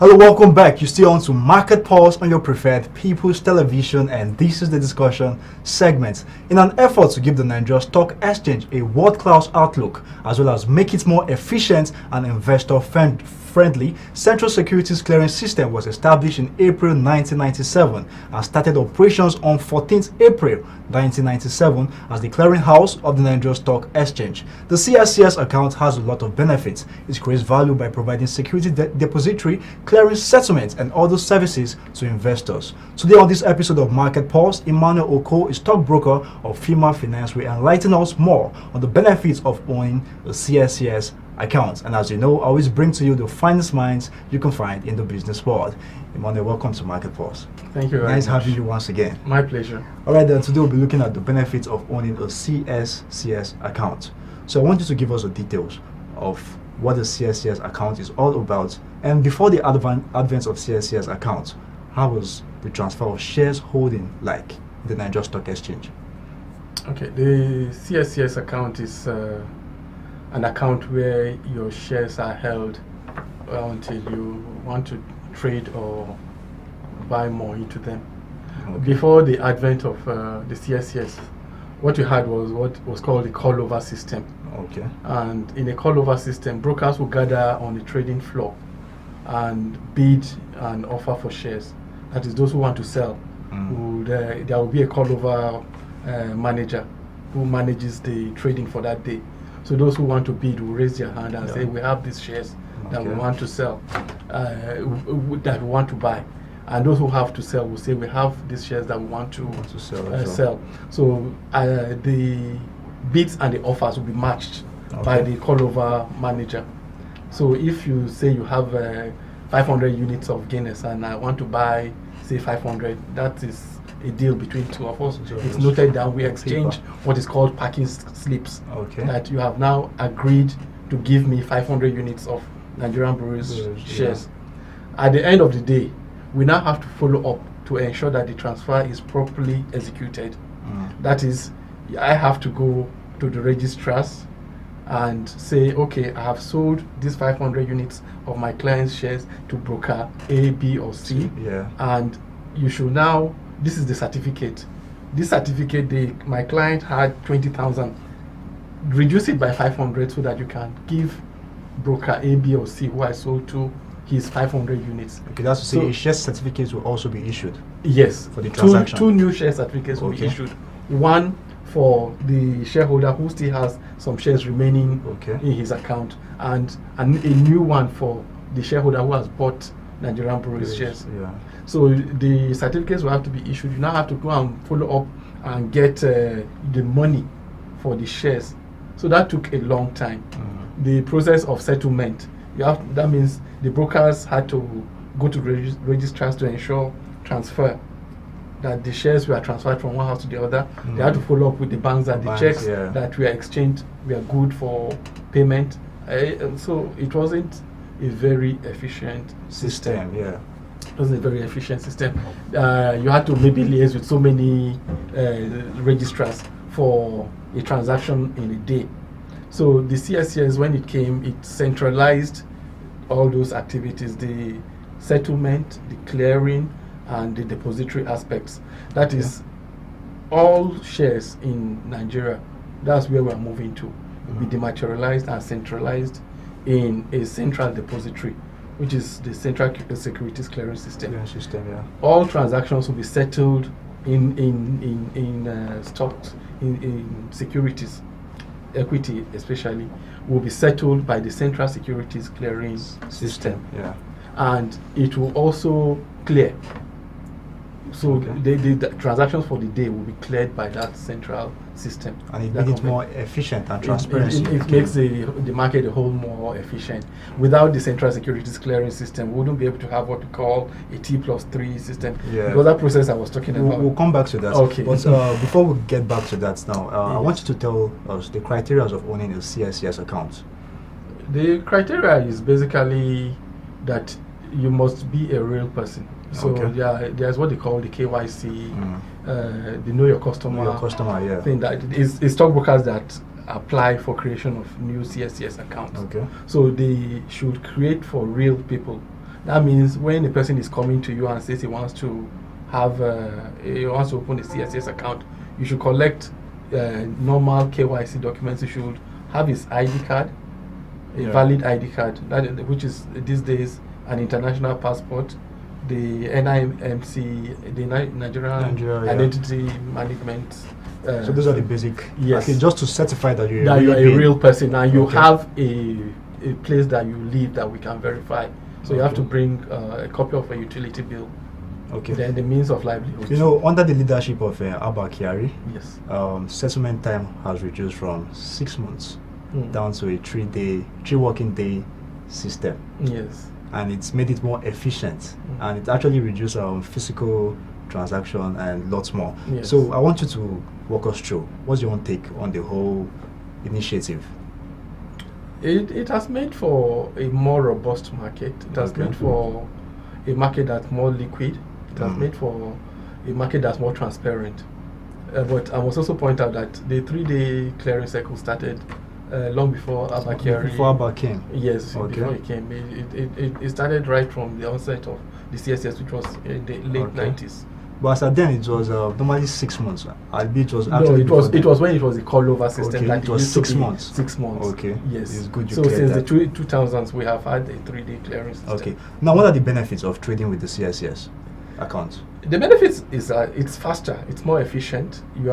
Hello, welcome back. You're still on to Market Pulse on your preferred People's Television, and this is the discussion segment. In an effort to give the Nigeria Stock Exchange a world-class outlook, as well as make it more efficient and investor-friendly, Central Securities Clearing System was established in April 1997 and started operations on 14th April 1997 as the clearinghouse of the Nigeria Stock Exchange. The CSCS account has a lot of benefits. It creates value by providing security depository, clearing settlements, and other services to investors. Today on this episode of Market Pulse, Emmanuel Okoh, a stockbroker of Finmal Finance, will enlighten us more on the benefits of owning a CSCS account. And as you know, I always bring to you the finest minds you can find in the business world. Emmanuel, welcome to Market Pulse. Thank you very much. Nice having you once again. My pleasure. All right, then today we'll be looking at the benefits of owning a CSCS account. So I want you to give us the details of what the CSCS account is all about. And before the advent of CSCS account, how was the transfer of shares holding like in the Nigeria Stock Exchange? Okay, the CSCS account is an account where your shares are held until you want to trade or buy more into them. Okay. Before the advent of the CSCS, what we had was what was called the call-over system. Okay. And in a call-over system, brokers will gather on the trading floor and bid and offer for shares. That is, those who want to sell, there will be a call-over manager who manages the trading for that day. So those who want to bid will raise their hand and say, we have these shares that we want to sell, that we want to buy. And those who have to sell will say, we have these shares that we want to sell. So the bids and the offers will be matched by the call-over manager. So if you say you have 500 units of Guinness and I want to buy, say, 500, that is a deal between two of us. So it's noted down. We exchange what is called packing slips. That you have now agreed to give me 500 units of Nigerian Breweries shares. At the end of the day, we now have to follow up to ensure that the transfer is properly executed. That is, I have to go to the registrars and say, okay, I have sold these 500 units of my client's shares to broker A, B, or C. And you should now, this is the certificate. This certificate, my client had 20,000. Reduce it by 500 so that you can give broker A, B, or C, who I sold to, his 500 units. Okay, that's to say share certificates will also be issued. Yes. For the transaction. Two new share certificates will be issued. One for the shareholder who still has some shares remaining in his account, and a new one for the shareholder who has bought Nigerian Breweries shares. So the certificates will have to be issued. You now have to go and follow up and get the money for the shares. So that took a long time. The process of settlement, that means the brokers had to go to registrars to ensure transfer, that the shares were transferred from one house to the other. They had to follow up with the banks that the checks that were exchanged were good for payment. So it wasn't a very efficient system. It wasn't a very efficient system. You had to maybe liaise with so many registrars for a transaction in a day. So the CSCS, when it came, it centralized all those activities, the settlement, the clearing, and the depository aspects. That is, all shares in Nigeria, that's where we're moving to. Be dematerialized and centralized in a central depository, which is the Central Securities Clearing System. All transactions will be settled in stocks, in securities, equity especially, will be settled by the Central Securities Clearing System. And it will also clear. So the transactions for the day will be cleared by that central system. And it makes it more efficient and transparent. It makes the market a whole more efficient. Without the Central Securities Clearing System, we wouldn't be able to have what we call a T+3 system. Because that process I was talking about. We'll come back to that. But before we get back to that now, I want you to tell us the criteria of owning a CSCS account. The criteria is basically that you must be a real person. So there's what they call the KYC, the Know Your Customer, thing. That is stockbrokers that apply for creation of new CSCS accounts. So they should create for real people. That means when a person is coming to you and says he wants to open a CSCS account, you should collect normal KYC documents. You should have his ID card, a valid ID card, which is these days an international passport, the NIMC, the Nigerian Identity Management. So those are the basic. Yes. Okay, just to certify that you're a real person and you have a place that you live that we can verify. So you have to bring a copy of a utility bill. Okay. Then the means of livelihood. You know, under the leadership of Abba Kyari, yes, settlement time has reduced from 6 months down to a 3 working day system. Yes. And it's made it more efficient, and it actually reduced physical transaction and lots more. Yes. So I want you to walk us through what's your own take on the whole initiative. It has made for a more robust market. It has made for a market that's more liquid. It has made for a market that's more transparent. But I must also point out that the 3-day clearing cycle started long before Abba Kyari. Before Abba came? Yes, okay. Before he came. It started right from the onset of the CSCS, which was in the late 90s. But as at then, it was normally 6 months. It was it was when it was a call-over system. Okay, that it was 6 months. 6 months. Okay. Yes. It's good you so since that. the 2000s, we have had a 3-day clearing system. Okay. Now, what are the benefits of trading with the CSCS account? The benefits is it's faster, it's more efficient. You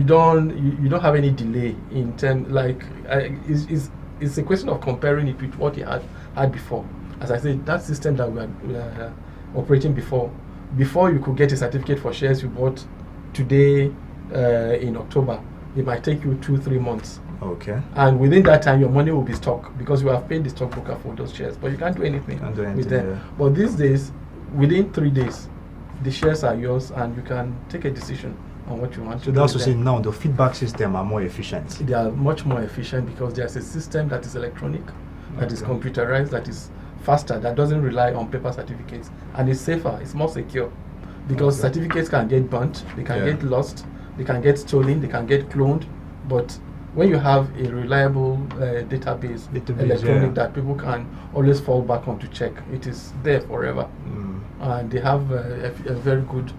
don't have any delay in terms it's a question of comparing it with what you had before. As I said, that system that we are operating before you could get a certificate for shares you bought today in October, it might take you 2-3 months. Okay. And within that time, your money will be stuck because you have paid the stockbroker for those shares, but you can't do anything, with them. Yeah. But these days, within 3 days, the shares are yours, and you can take a decision on what you want to do. So that's to say now the feedback system are more efficient. They are much more efficient because there's a system that is electronic, that is computerized, that is faster, that doesn't rely on paper certificates, and it's safer, it's more secure, because certificates can get burnt, they can get lost, they can get stolen, they can get cloned. But when you have a reliable database electronic that people can always fall back on to check, it is there forever. And they have a very good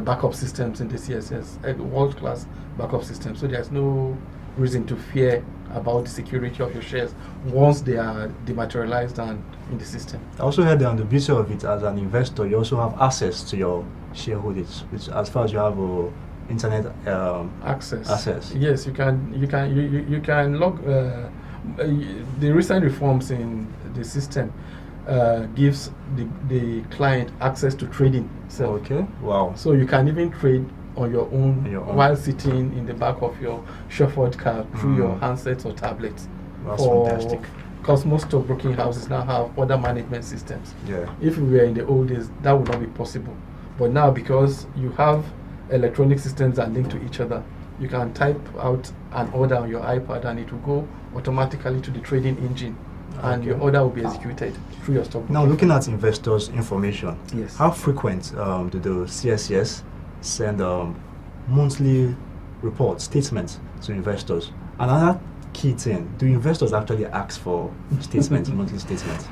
backup systems in the CSS, a world-class backup system. So there's no reason to fear about the security of your shares once they are dematerialized and in the system. I also heard that on the beauty of it, as an investor, you also have access to your shareholdings, which as far as you have internet access. Yes, you can log. The recent reforms in the system gives the client access to trading. So, okay. Wow. So you can even trade on your own, while sitting in the back of your chauffeured car through your handsets or tablets. That's fantastic. Because most stockbroking houses now have order management systems. Yeah. If we were in the old days, that would not be possible. But now, because you have electronic systems that link to each other, you can type out an order on your iPad and it will go automatically to the trading engine, and your order will be executed through your stockbroker. Now, looking at investors' information, yes, how frequent do the CSCS send monthly report statements to investors? Another key thing, do investors actually ask for statements, monthly statements?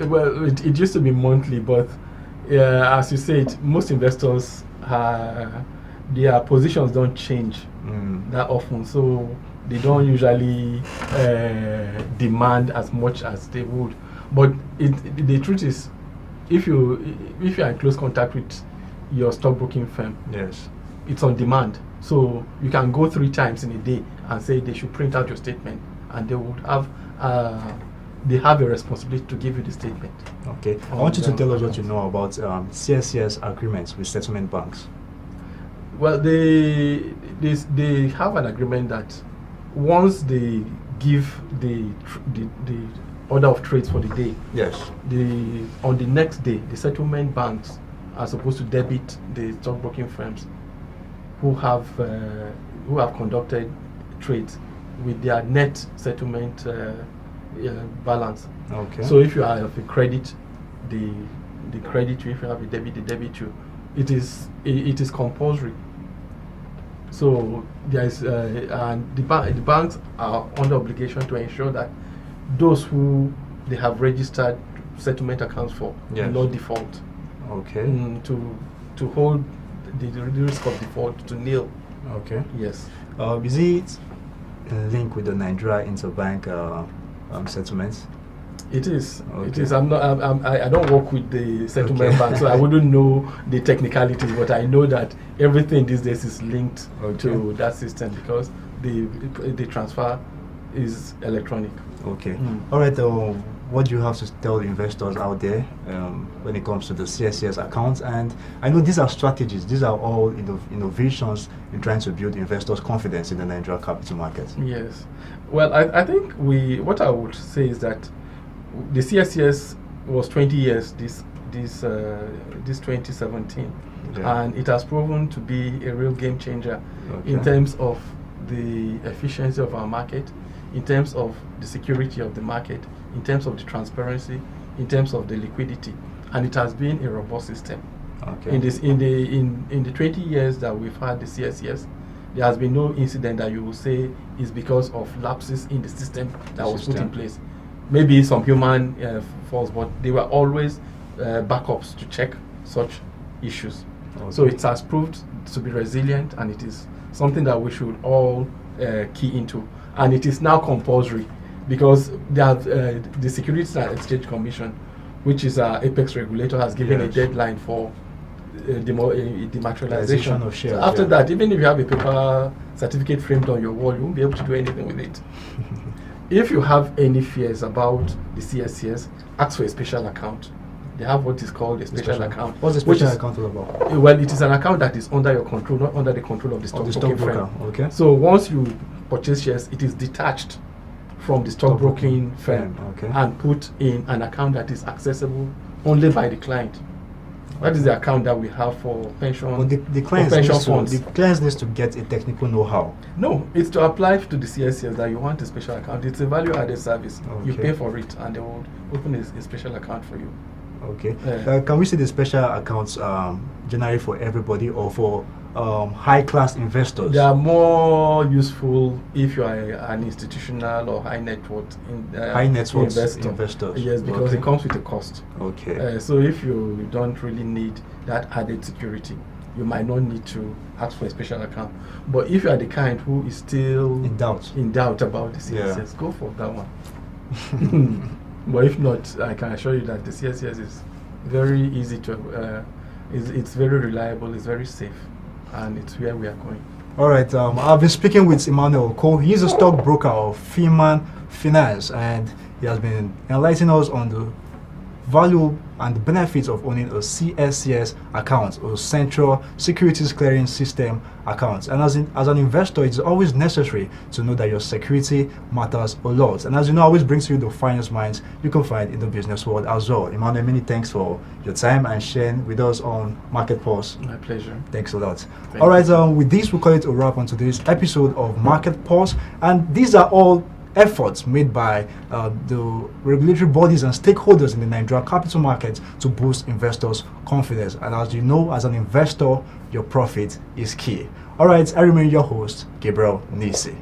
Well, it used to be monthly, but as you said, most investors, their positions don't change that often, so they don't usually demand as much as they would. But the truth is, if you are in close contact with your stockbroking firm, yes, it's on demand. So you can go 3 times in a day and say they should print out your statement, and they would have a responsibility to give you the statement. Okay. I want you to tell us what you know about CSCS agreements with settlement banks. Well, they have an agreement that once they give the order of trades for the day, yes, on the next day, the settlement banks are supposed to debit the stockbroking firms who have conducted trades with their net settlement balance. Okay. So if you have a credit, the credit you. If you have a debit, the debit you. It is compulsory. So there is and the banks are under obligation to ensure that those who they have registered settlement accounts for, Yes. no default. Okay. To hold the risk of default to nil. Okay. Yes. Is it linked with the Nigeria interbank settlements? It is. It Okay. is. I don't work with the settlement Okay. bank, so I wouldn't know the technicalities. But I know that everything these days is linked to that system because the transfer is electronic. Okay. All right. What do you have to tell investors out there when it comes to the CSCS accounts? And I know these are strategies. These are all innovations in trying to build investors' confidence in the Nigerian capital market. Yes. Well, I think what I would say is that the CSCS was 20 years this 2017, Yeah. and it has proven to be a real game changer in Okay. terms of the efficiency of our market, in terms of the security of the market, in terms of the transparency, in terms of the liquidity, and it has been a robust system. Okay. In the 20 years that we've had the CSCS, there has been no incident that you will say is because of lapses in the system that was put in place. Maybe some human faults, but they were always backups to check such issues. Okay. So it has proved to be resilient, and it is something that we should all key into. And it is now compulsory because the Securities and Exchange Commission, which is our apex regulator, has given a Yes. deadline for dematerialization of shares. So after yeah. that, even if you have a paper certificate framed on your wall, you won't be able to do anything with it. If you have any fears about the CSCS, ask for a special account. They have what is called a special account. What's the which special is- account all about? Well, it is an account that is under your control, not under the control of the Of the stockbroking stockbroker. firm. Okay. So once you purchase shares, it is detached from the stockbroking firm Okay. and put in an account that is accessible only by the client. That is the account that we have for pension. But the clients pension needs to, funds. the clients needs to get a technical know-how. No, it's to apply to the CSCS that you want a special account. It's a value-added service. You Okay. pay for it, and they will open a special account for you. Okay. Yeah. Can we see the special accounts generally for everybody or for high-class investors? They are more useful if you are an institutional or high net worth investors. Yes, because Okay. it comes with a cost. Okay. So if you don't really need that added security, you might not need to ask for a special account. But if you are the kind who is still In doubt. about the CSCS, go for that one. But if not, I can assure you that the CSCS is very easy to, it's very reliable, it's very safe, and it's where we are going. All right. I've been speaking with Emmanuel Okoh. He's a stockbroker of Finmal Finance, and he has been enlightening us on the value and the benefits of owning a CSCS account, or Central Securities Clearing System account. And as an investor, it's always necessary to know that your security matters a lot. And as you know, always brings you the finest minds you can find in the business world as well. Emmanuel, many thanks for your time and sharing with us on Market Pulse. My pleasure. Thanks a lot. Thank All right, with this, we'll call it a wrap on today's episode of Market Pulse. And these are all efforts made by the regulatory bodies and stakeholders in the Nigerian capital market to boost investors' confidence. And as you know, as an investor, your profit is key. All right, I remain your host, Gabriel Nisi.